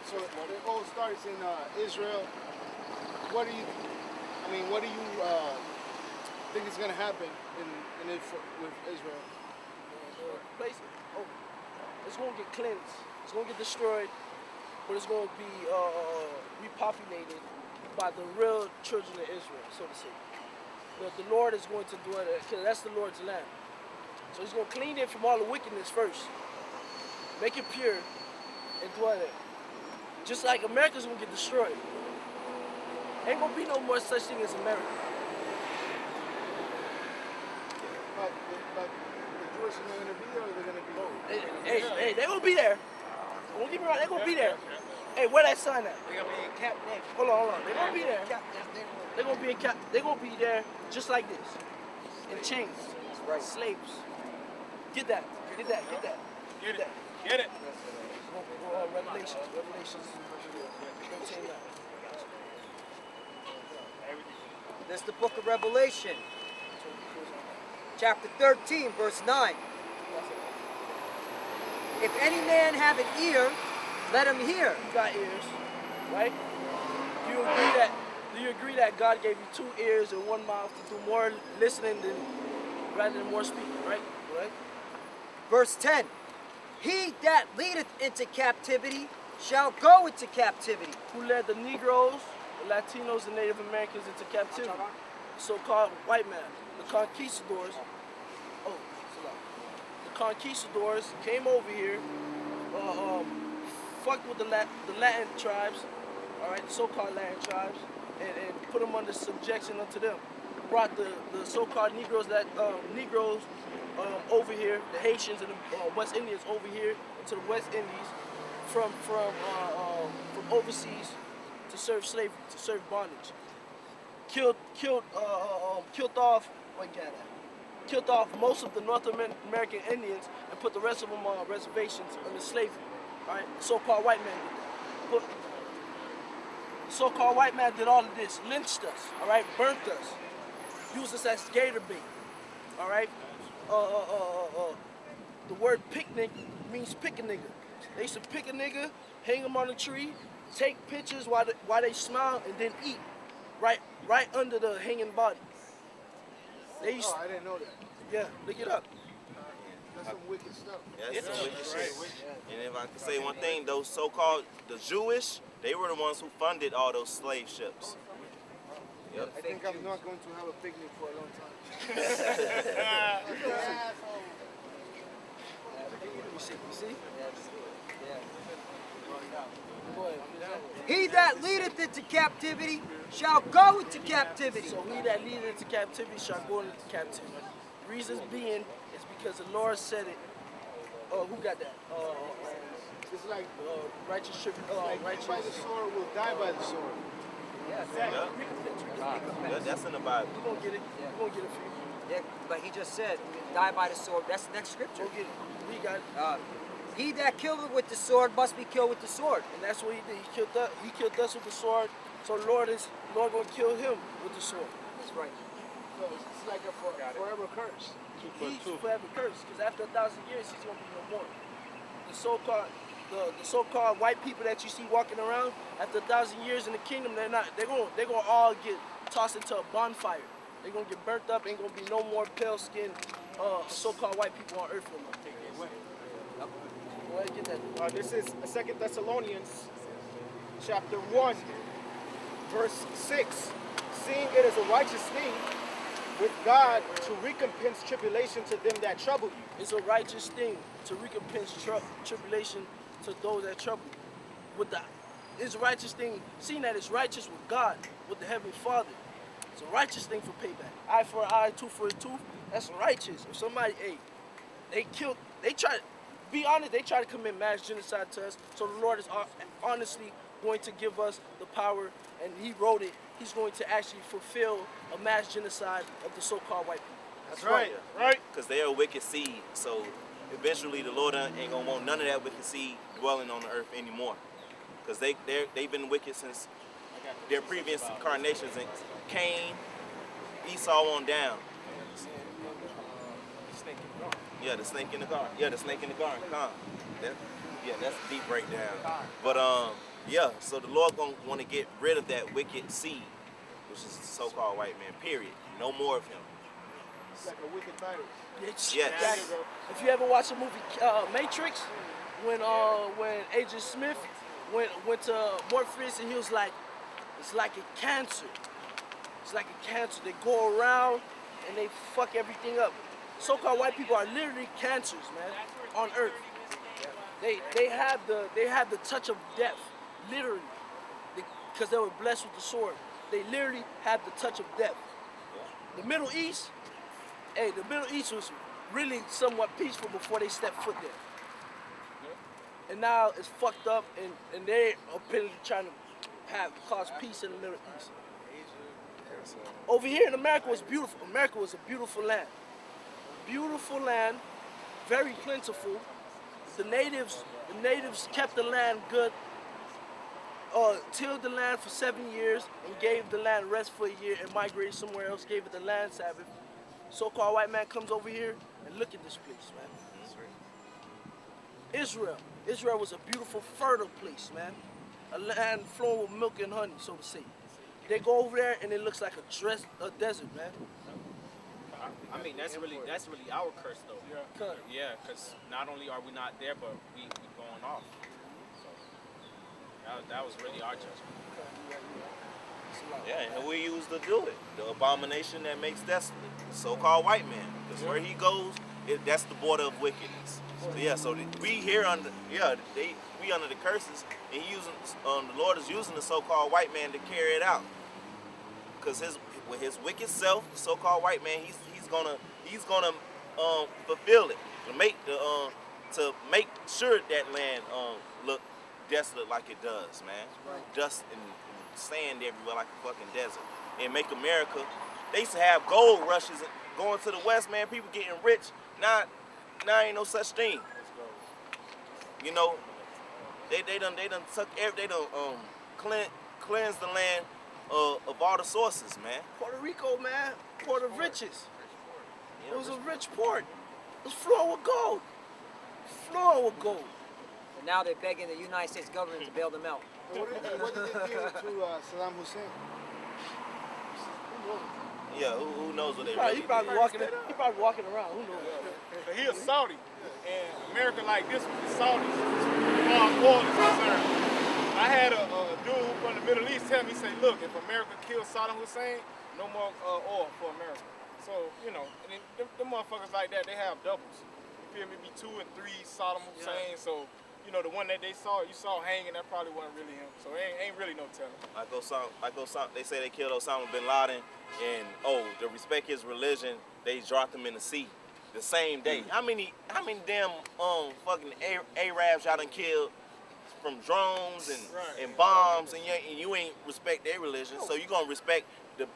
So it all starts in Israel. What do you think is going to happen with Israel? The place, it's going to get cleansed. It's going to get destroyed, but it's going to be repopulated by the real children of Israel, so to say. The Lord is going to do it, because that's the Lord's land. So he's going to clean it from all the wickedness first, make it pure, and dwell there. Just like America's going to get destroyed. Ain't going to be no more such thing as America. But the Jewish are going to be there, or they're going to be there? Hey, they're going to be there. Don't get me wrong, they're going to be there. Hey, where that sign at? They're going to be in camp next. Hold on. They're going to be there. They're going to be in camp. They're going to be there just like this. In chains. Right. Slaves. Get that. Get that. Get it. Revelations 13:9. This is the book of Revelation, chapter 13, verse 9. If any man have an ear, let him hear. You got ears, right? Do you agree that God gave you 2 ears and 1 mouth to do more listening rather than more speaking, right? Right? Verse 10. He that leadeth into captivity shall go into captivity. Who led the Negroes, the Latinos, and Native Americans into captivity? The so-called white man, the conquistadors. The conquistadors came over here, fucked with the Latin tribes, all right, the so-called Latin tribes, and put them under subjection unto them. Brought the so-called Negroes over here, the Haitians and the West Indians over here into the West Indies from overseas to serve slavery, to serve bondage. Killed off most of the North American Indians and put the rest of them on reservations under slavery. All right, the so-called white man did that. But the so-called white man did all of this, lynched us, all right, burnt us, used us as gator bait, all right. The word picnic means pick a nigga. They used to pick a nigga, hang him on a tree, take pictures while they smile, and then eat right under the hanging body. I didn't know that. Yeah, look it up. That's some wicked stuff. That's some wicked shit. And if I could say one thing, those so-called, the Jewish, they were the ones who funded all those slave ships. Yep. I think I'm not going to have a picnic for a long time. You see? He that leadeth into captivity shall go into captivity. So he that leadeth into captivity shall go into captivity. Reasons being is because the Lord said it. Who got that? It's like righteous tribute. righteous by the sword will die by the sword. Yeah, That's in the Bible. We're gonna get it. We're gonna get it for you. yeah, but he just said, die by the sword. That's the next scripture. Go get it. We got it. He that killeth with the sword must be killed with the sword. And that's what he did. He killed us with the sword. So the Lord gonna kill him with the sword. That's right. So it's like a forever curse. He's forever cursed, because after 1,000 years he's gonna be no more. The so-called white people that you see walking around, after 1,000 years in the kingdom, they're gonna all get tossed into a bonfire. They're gonna get burnt up. Ain't gonna be no more pale-skinned so-called white people on earth no more. Go ahead, get that. This is 2 Thessalonians chapter 1, verse 6. Seeing it is a righteous thing with God to recompense tribulation to them that trouble you. It's a righteous thing to recompense tribulation to those that trouble you. It's a righteous thing, seeing that it's righteous with God, with the Heavenly Father. It's a righteous thing for payback. Eye for an eye, tooth for a tooth. That's righteous. If somebody, they try to commit mass genocide to us. So the Lord is honestly going to give us the power, and He wrote it. He's going to actually fulfill a mass genocide of the so-called white people. That's right. Right. Because they are a wicked seed. So eventually the Lord ain't going to want none of that wicked seed dwelling on the earth anymore. Because they've been wicked since their previous incarnations. And Cain, Esau on down. Yeah, the snake in the garden. Yeah, the snake in the garden. That's a deep breakdown. But Yeah, so the Lord gonna want to get rid of that wicked seed, which is the so-called white man. Period. No more of him. It's like a wicked virus. Yes. Exactly. If you ever watch the movie Matrix, when Agent Smith went to Morpheus and he was like, it's like a cancer. It's like a cancer. They go around and they fuck everything up. So-called white people are literally cancers, man, on Earth. They have the touch of death, literally, because they were blessed with the sword. They literally have the touch of death. The Middle East, the Middle East was really somewhat peaceful before they stepped foot there. And now it's fucked up, and they're apparently trying to cause peace in the Middle East. Over here in America was beautiful. America was a beautiful land. Beautiful land, very plentiful. The natives kept the land good, tilled the land for 7 years and gave the land rest for a year and migrated somewhere else, gave it the land Sabbath. So-called white man comes over here and look at this place, man. Israel was a beautiful, fertile place, man. A land flowing with milk and honey, so to say. They go over there and it looks like a desert, man. I mean, that's really our curse, though. Cut. Yeah, because not only are we not there, but we going off. So that was really our judgment. Yeah, and we used to do it. The abomination that makes desolate, the so-called white man. Because where he goes, that's the border of wickedness. So yeah, so we here under, we under the curses, and the Lord is using the so-called white man to carry it out. Because with his wicked self, the so-called white man, he's gonna fulfill it to make sure that land look desolate like it does, man. Dust and sand everywhere like a fucking desert. And make America. They used to have gold rushes going to the west, man. People getting rich. Now ain't no such thing. You know, they done cleanse the land of all the sources, man. Puerto Rico, man, port of riches. It was a rich port. It was flowing with gold. Flowing with gold. And now they're begging the United States government to bail them out. What did they do to Saddam Hussein? Yeah, who knows what they He really probably did. walking around. Who knows? So he a Saudi, and America like this with the Saudis, as far as oil is concerned. I had a dude from the Middle East tell me, he said, look, if America kills Saddam Hussein, no more oil for America. So, you know, and then them motherfuckers like that, they have doubles. You feel me? Be 2 and 3 Saddam Hussein, so, you know, the one that you saw hanging, that probably wasn't really him. So ain't really no telling. Like Osama, they say they killed Osama bin Laden, and to respect his religion, they dropped him in the sea the same day. How many damn fucking Arabs y'all done killed from drones and bombs, and you ain't respect their religion, so you gonna respect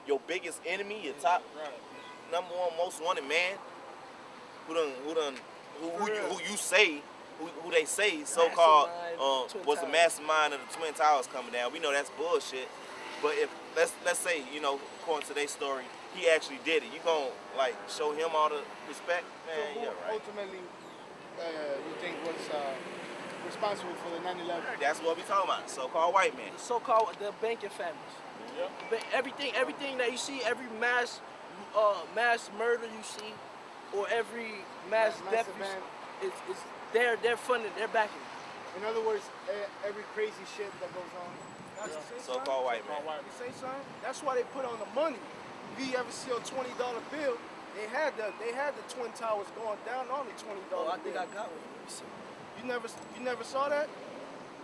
your biggest enemy, your top number one most wanted man, who they say so-called was the mastermind of the Twin Towers coming down. We know that's bullshit. But if let's say, you know, according to their story, he actually did it. You gonna like show him all the respect, man? So who Yeah, right. ultimately you think was responsible for the 9/11? That's what we talking about. So-called white man. So-called the banking families. Everything that you see, every mass murder you see, or every mass death you see, is they're funding, they're backing. In other words, every crazy shit that goes on. So-called white man. You say something? That's why they put on the money. If you ever see a $20 bill, they had the Twin Towers going down on the $20 bill. I think I got one. You never saw that?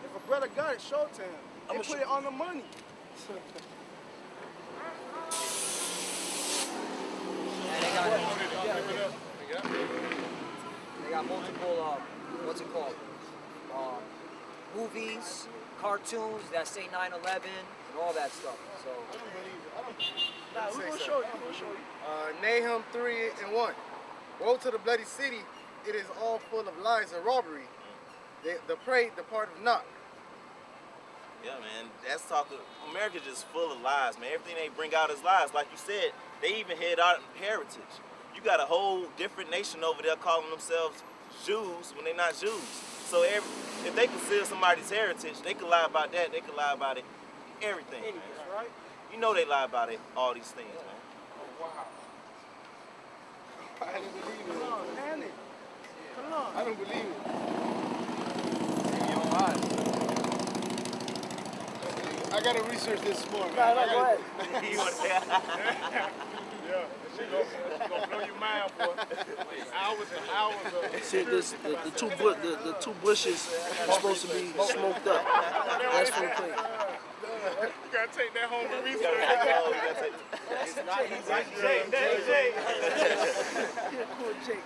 If a brother got it, show it to him. They put it on the money. They got multiple, what's it called? Movies, cartoons that say 9/11 and all that stuff. So We're gonna show you. Nahum 3:1. Woe to the bloody city, it is all full of lies and robbery. The prey departed not. Yeah, man, that's talking. America's just full of lies, man. Everything they bring out is lies. Like you said, they even hid out heritage. You got a whole different nation over there calling themselves Jews when they're not Jews. So if they conceal somebody's heritage, they can lie about that. They can lie about it, everything. Man. That's right. You know they lie about it, all these things, man. Oh, wow. I didn't believe it. Come on, man. Come on. I don't believe it. I gotta research this more, man. No, I go gotta- ahead. You wanna say- Yeah, she gonna blow your mind for hours and hours of See, the two bushes are supposed to be smoked up. That's for the plate. You gotta take that home and research. That's Jake. Cool Jake,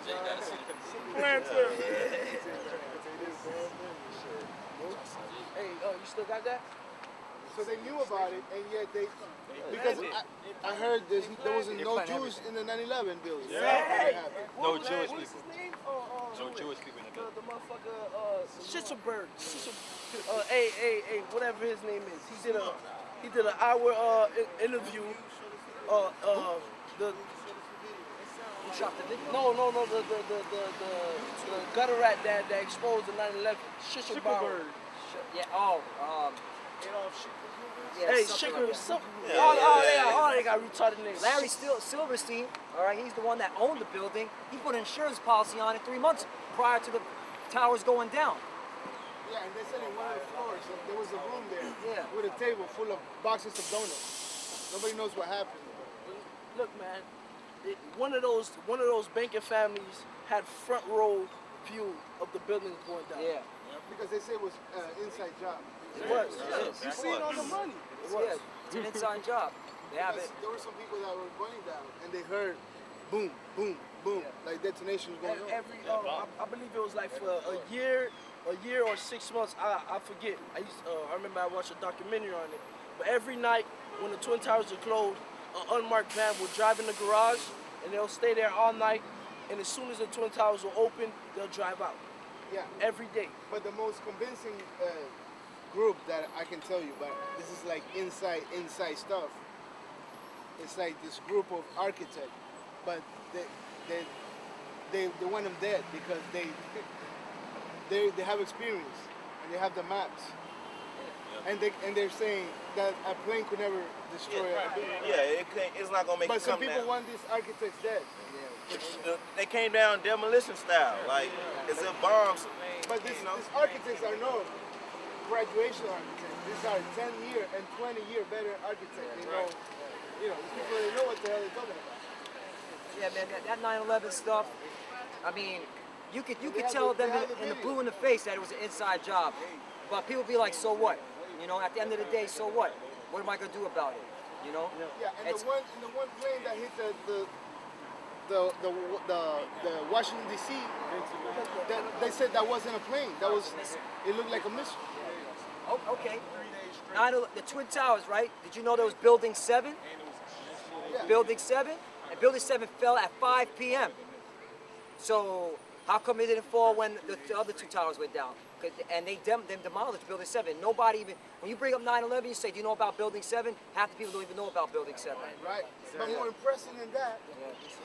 Planter. Hey, you still got that? So they knew about it, and yet they, because I heard there was no Jews in the 9/11 building. No Jewish What's his people. name? No Jewish people in the building. The motherfucker, Schitzelberg. Hey, whatever his name is. He did an hour interview. The Who shot the video? no, the gutter rat that exposed the 9/11. Schitzelberg. Yeah. Yeah, Hey, something Shicker, like that. all they got retarded names. Larry Silverstein, all right, he's the one that owned the building. He put an insurance policy on it 3 months prior to the towers going down. Yeah, and they said in one of the floors there was a room there Yeah. with a table full of boxes of donuts. Nobody knows what happened. Look, man, one of those banking families had front row view of the building going down. Yeah. Because they say it was inside job. It was. You see it on the money. Yeah, it's an inside job. They have Because it. there were some people that were running down and they heard boom, boom, boom, like detonations going on. I believe it was like for a year or 6 months. I forget. I remember I watched a documentary on it. But every night when the Twin Towers are closed, an unmarked van will drive in the garage and they'll stay there all night. And as soon as the Twin Towers will open, they'll drive out. Yeah. Every day. But the most convincing group that I can tell you, but this is like inside stuff. It's like this group of architects, but they want them dead because they have experience and they have the maps, and they're saying that a plane could never destroy a building. Yeah, it's not gonna make But it some come people down. want these architects dead. They came down demolition style, like as if bombs. But these architects are no graduation architects. These are 10-year and 20-year better architects. They know, these people, they know what the hell they're talking about. Yeah, man, that 9/11 stuff. I mean, you could They have tell the- them they have in the the video. blue in the face that it was an inside job, but people be like, so what? At the end of the day, so what? What am I gonna do about it? Yeah, and It's- the one plane that hit the Washington D.C. They said that wasn't a plane. It looked like a missile. Oh, okay. The Twin Towers, right? Did you know there was Building 7? Yeah. Building 7? And Building 7 fell at 5 p.m. So how come it didn't fall when the other two towers went down? And they demolished Building 7. Nobody even, when you bring up 9/11, you say, do you know about Building 7? Half the people don't even know about Building 7. Right. But more impressive than that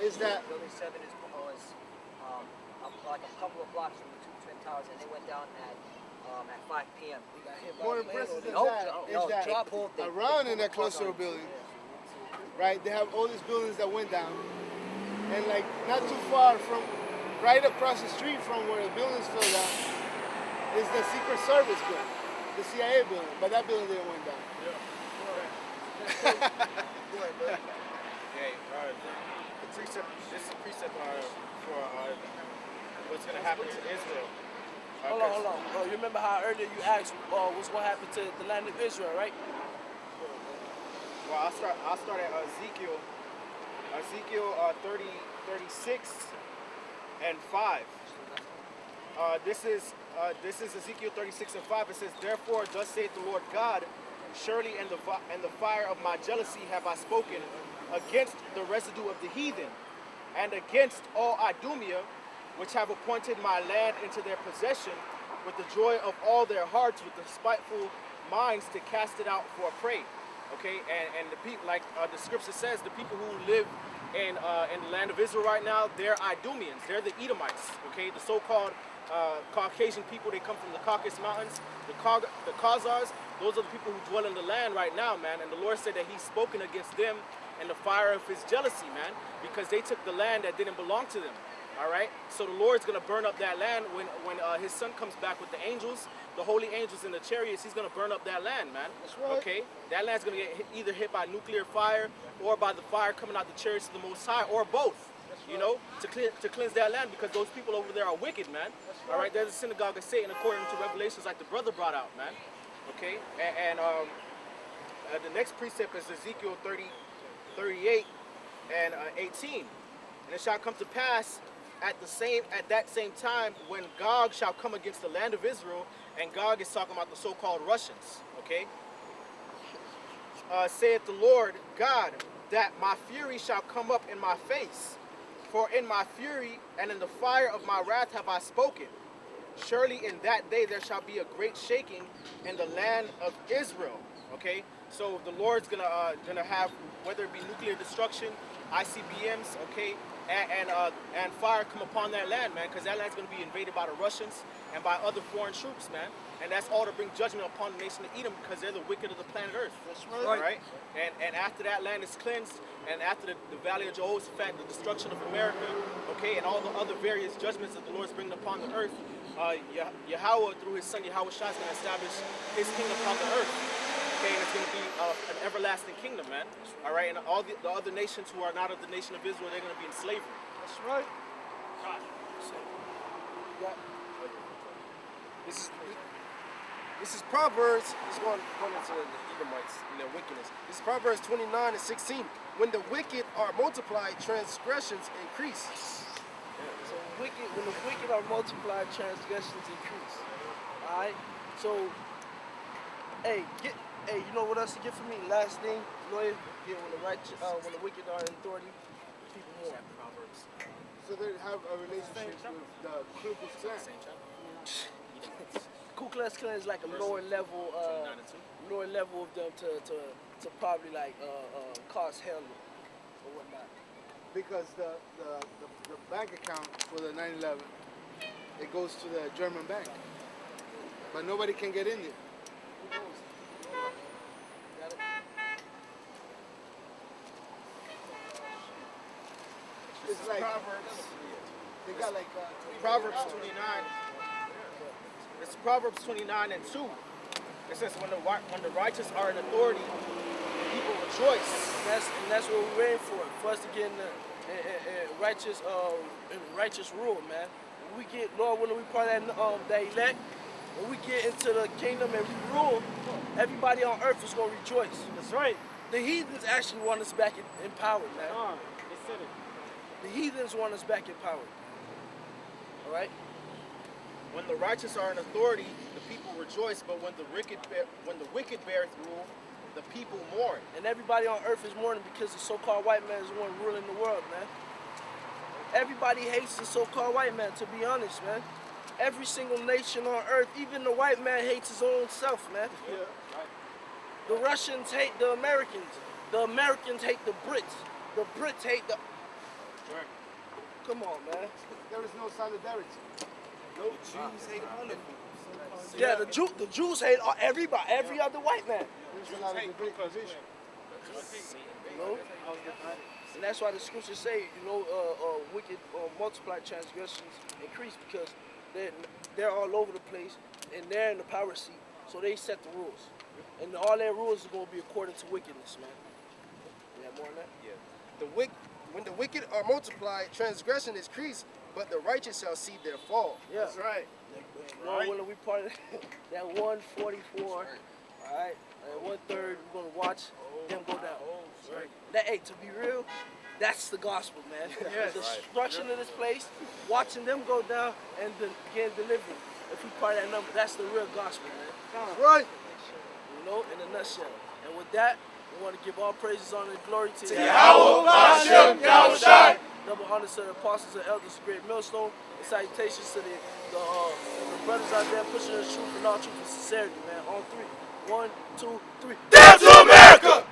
is that Building 7 was like a couple of blocks from the two Twin Towers, and they went down at 5 p.m. more impressive than No, that no, is that they pulled it. around in that cluster of buildings, right? They have all these buildings that went down, and like not too far from, right across the street from where the buildings fell down, is the Secret Service building, the CIA building, but that building didn't went down. This is a precept for what's going to happen to Israel. Hold on. You remember how earlier you asked what's going to happen to the land of Israel, right? Well, I'll start at Ezekiel 36 and 5. This is Ezekiel 36 and 5. It says, "Therefore, thus saith the Lord God, surely in the fire of my jealousy have I spoken against the residue of the heathen, and against all Idumea, which have appointed my land into their possession, with the joy of all their hearts, with the spiteful minds to cast it out for a prey." Okay, and the people, like the scripture says, the people who live in the land of Israel right now, they're Idumeans, they're the Edomites. Okay, the so-called Caucasian people, they come from the Caucasus Mountains. The Khazars, those are the people who dwell in the land right now, man. And the Lord said that he's spoken against them and the fire of his jealousy, man, because they took the land that didn't belong to them. All right, so the Lord's gonna burn up that land when his son comes back with the angels, the holy angels in the chariots. He's gonna burn up that land, man. That's right. Okay, that land's gonna get either hit by nuclear fire or by the fire coming out the chariots of the Most High, or both. You know, to cleanse that land, because those people over there are wicked, man. All right, there's a synagogue of Satan according to Revelations, like the brother brought out, man. Okay, and the next precept is Ezekiel 30, 38 and 18. And it shall come to pass at that same time when Gog shall come against the land of Israel, and Gog is talking about the so-called Russians, okay? Saith the Lord God, that my fury shall come up in my face, for in my fury and in the fire of my wrath have I spoken. Surely in that day there shall be a great shaking in the land of Israel, okay? So the Lord's gonna have, whether it be nuclear destruction, ICBMs, okay, and fire come upon that land, man, because that land's going to be invaded by the Russians and by other foreign troops, man. And that's all to bring judgment upon the nation of Edom, because they're the wicked of the planet Earth. That's right. All right? And after that land is cleansed, and after the Valley of Jehoshaphat, the destruction of America, okay, and all the other various judgments that the Lord's bringing upon the earth, Yahweh, through his son Yahweh Shah, is going to establish his kingdom upon the earth. Okay, and it's going to be an everlasting kingdom, man. All right, and all the other nations who are not of the nation of Israel, they're going to be in slavery. That's right. This is Proverbs. It's going into the Edomites and their wickedness. This is Proverbs 29 and 16. When the wicked are multiplied, transgressions increase. So when the wicked are multiplied, transgressions increase. All right. So, hey, you know what else to get for me? Last thing, lawyer, when the wicked are in authority, people more. So they have a relationship with the Ku Klux Klan. Ku Klux Klan is like a lower level of them to probably like cause hell or whatnot. Because the bank account for the 9/11, it goes to the German bank, but nobody can get in there. It's like Proverbs. They got like Proverbs 29. It's Proverbs 29 and 2. It says, when the righteous are in authority, people rejoice. And that's what we're waiting for us to get in righteous rule, man. When we get, Lord, when we part of that elect, when we get into the kingdom and we rule, everybody on earth is going to rejoice. That's right. The heathens actually want us back in power, man. They said it. The heathens want us back in power. All right? When the righteous are in authority, the people rejoice, but when the wicked beareth rule, the people mourn. And everybody on earth is mourning because the so-called white man is the one ruling the world, man. Everybody hates the so-called white man, to be honest, man. Every single nation on earth, even the white man hates his own self, man. Yeah, right. The Russians hate the Americans. The Americans hate the Brits. The Brits hate the... Right. Come on, man. there is no solidarity. The Jews hate all of them. Yeah, the Jews hate everybody, every other white man. There's a lot of division. You know? And that's why the scriptures say, wicked multiply transgressions increase, because they're all over the place and they're in the power seat, so they set the rules. And all their rules are going to be according to wickedness, man. You have more on that? Yeah. When the wicked are multiplied, transgression is increased, but the righteous shall see their fall. Yeah. That's right. Lord, when we part of that 144, all right, and 1/3, we're going to watch them go down. Right. That, hey, to be real, that's the gospel, man. Yes. The destruction of this place, watching them go down and getting delivered. If we part of that number, that's the real gospel, man. Right. You know, in a nutshell. And with that, we want to give all praises, honor, and glory to Yahweh, Hashem, Yahushai. Double honors to the apostles and elders of Great Millstone. And salutations to the brothers out there pushing the truth and all truth and sincerity, man. On 3. 1, 2, 3. Down to America!